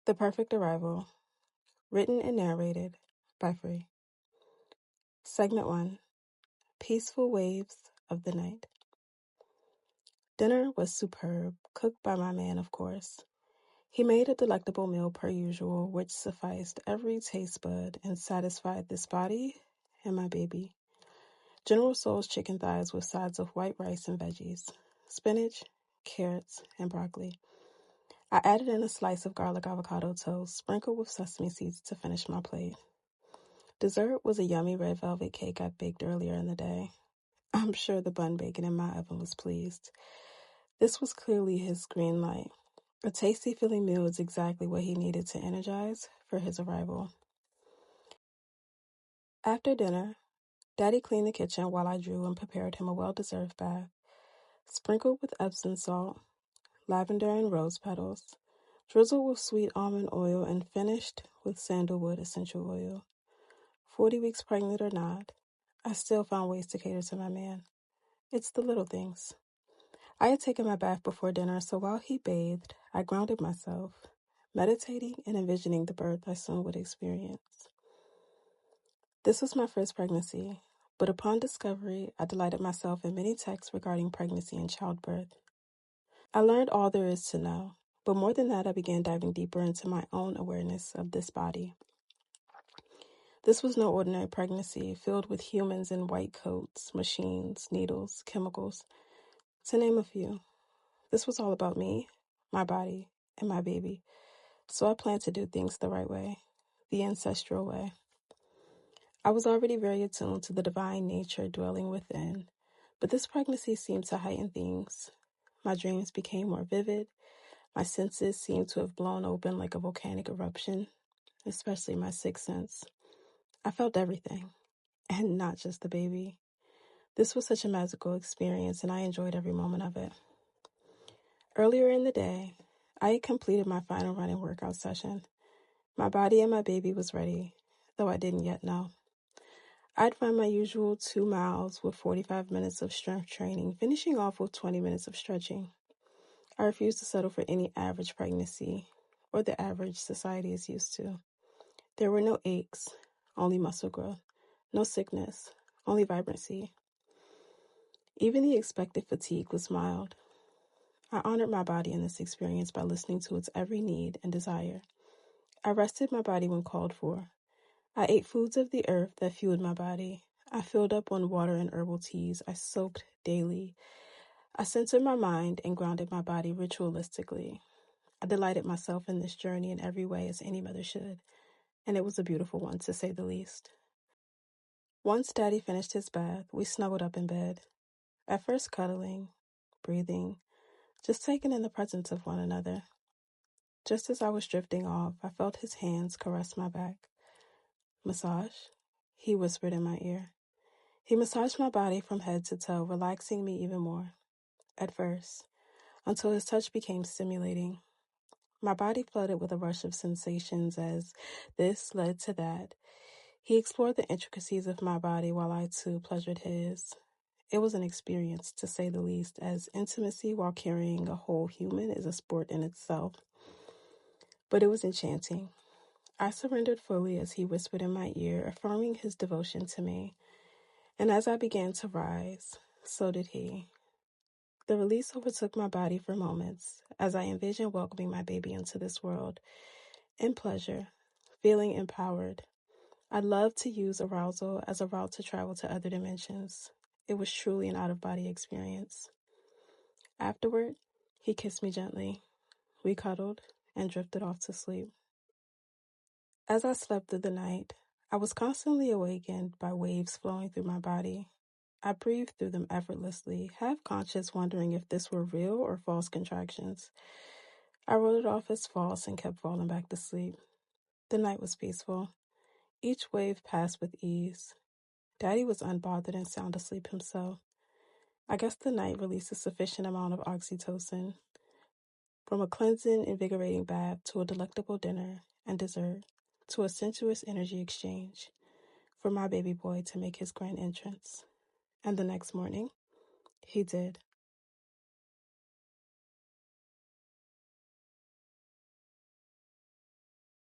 The Perfect Arrival, written and narrated by Free. Segment 1, Peaceful Waves of the Night. Dinner was superb, cooked by my man, of course. He made a delectable meal per usual, which sufficed every taste bud and satisfied this body and my baby. General Tso's chicken thighs with sides of white rice and veggies, spinach, carrots, and broccoli. I added in a slice of garlic avocado toast, sprinkled with sesame seeds to finish my plate. Dessert was a yummy red velvet cake I baked earlier in the day. I'm sure the bun bacon in my oven was pleased. This was clearly his green light. A tasty filling meal is exactly what he needed to energize for his arrival. After dinner, Daddy cleaned the kitchen while I drew and prepared him a well-deserved bath, sprinkled with Epsom salt, lavender and rose petals, drizzled with sweet almond oil, and finished with sandalwood essential oil. 40 weeks pregnant or not, I still found ways to cater to my man. It's the little things. I had taken my bath before dinner, so while he bathed, I grounded myself, meditating and envisioning the birth I soon would experience. This was my first pregnancy, but upon discovery, I delighted myself in many texts regarding pregnancy and childbirth. I learned all there is to know, but more than that, I began diving deeper into my own awareness of this body. This was no ordinary pregnancy filled with humans in white coats, machines, needles, chemicals, to name a few. This was all about me, my body, and my baby. So I planned to do things the right way, the ancestral way. I was already very attuned to the divine nature dwelling within, but this pregnancy seemed to heighten things. My dreams became more vivid. My senses seemed to have blown open like a volcanic eruption, especially my sixth sense. I felt everything, and not just the baby. This was such a magical experience, and I enjoyed every moment of it. Earlier in the day, I had completed my final running workout session. My body and my baby was ready, though I didn't yet know. I'd run my usual 2 miles with 45 minutes of strength training, finishing off with 20 minutes of stretching. I refused to settle for any average pregnancy, or the average society is used to. There were no aches, only muscle growth, no sickness, only vibrancy. Even the expected fatigue was mild. I honored my body in this experience by listening to its every need and desire. I rested my body when called for. I ate foods of the earth that fueled my body. I filled up on water and herbal teas. I soaked daily. I centered my mind and grounded my body ritualistically. I delighted myself in this journey in every way as any mother should, and it was a beautiful one, to say the least. Once Daddy finished his bath, we snuggled up in bed, at first cuddling, breathing, just taking in the presence of one another. Just as I was drifting off, I felt his hands caress my back. Massage, he whispered in my ear. He massaged my body from head to toe, relaxing me even more. At first, until his touch became stimulating. My body flooded with a rush of sensations as this led to that. He explored the intricacies of my body while I too pleasured his. It was an experience, to say the least, as intimacy while carrying a whole human is a sport in itself. But it was enchanting. I surrendered fully as he whispered in my ear, affirming his devotion to me. And as I began to rise, so did he. The release overtook my body for moments as I envisioned welcoming my baby into this world in pleasure, feeling empowered. I love to use arousal as a route to travel to other dimensions. It was truly an out-of-body experience. Afterward, he kissed me gently. We cuddled and drifted off to sleep. As I slept through the night, I was constantly awakened by waves flowing through my body. I breathed through them effortlessly, half conscious, wondering if this were real or false contractions. I wrote it off as false and kept falling back to sleep. The night was peaceful. Each wave passed with ease. Daddy was unbothered and sound asleep himself. I guess the night released a sufficient amount of oxytocin. From a cleansing, invigorating bath to a delectable dinner and dessert to a sensuous energy exchange for my baby boy to make his grand entrance. And the next morning, he did.